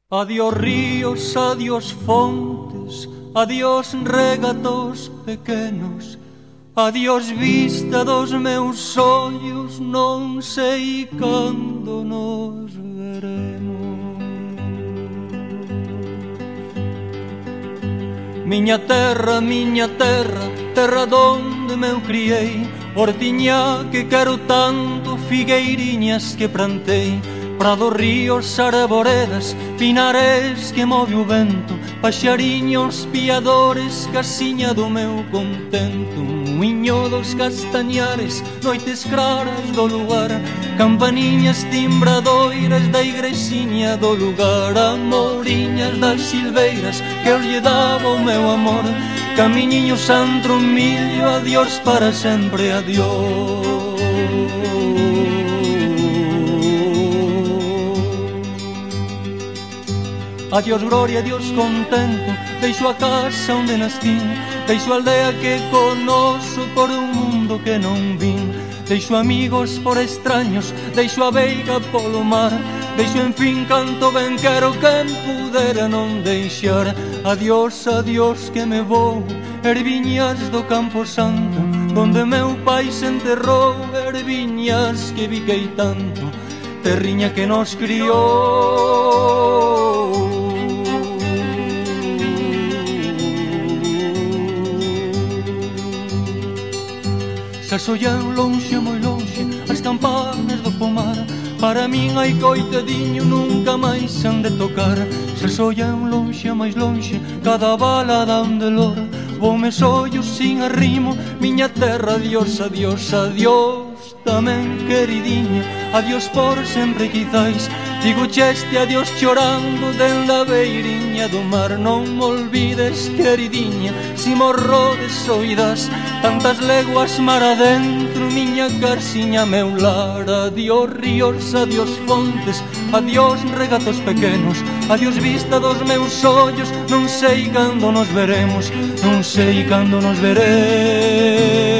Adiós ríos, adiós fontes, adiós regatos pequenos, adiós vista dos meus ollos, non sei cando nos veremos. Miña terra, terra donde me criei, hortiña que quero tanto, figueiriñas que plantei, prados, ríos, arboredas, pinares que move o vento, paxariños piadores, casiña do meu contento, muiño dos castañares, noites claras do lugar, campaniñas timbradoiras da igrexiña do lugar, amoriñas das silveiras que eu lle daba o meu amor, camiñiño santro millo, adiós para sempre, adiós. Adiós gloria, adiós contento, deixo a casa onde nastín, deixo a aldea que conoso por un mundo que non vin, deixo amigos por extraños, deixo a veiga polo mar, deixo en fin canto ben quero quen pudera non deixar. Adiós, adiós que me vou, erviñas do Campo Santo, donde meu pai se enterrou, erviñas que biquei tanto, terriña que nos criou. Se sollan lonxe, moi lonxe, as campanas do pomar, para min hai coitadiño, nunca máis han de tocar. Se sollan lonxe, máis lonxe, cada bala dá un dolor, voume sollos sin arrimo, miña terra, adiós, adiós, adiós, tamén queridinha, adiós por sempre quizais, digo cheste adiós chorando dende a beiriña do mar, non me olvides queridinha, si morro de soidás, tantas leguas mar adentro, miña casiña, meu lar. Adiós ríos, adiós fontes, adiós regatos pequenos, adiós vista dos meus ollos, non sei cando nos veremos, non sei cando nos veremos.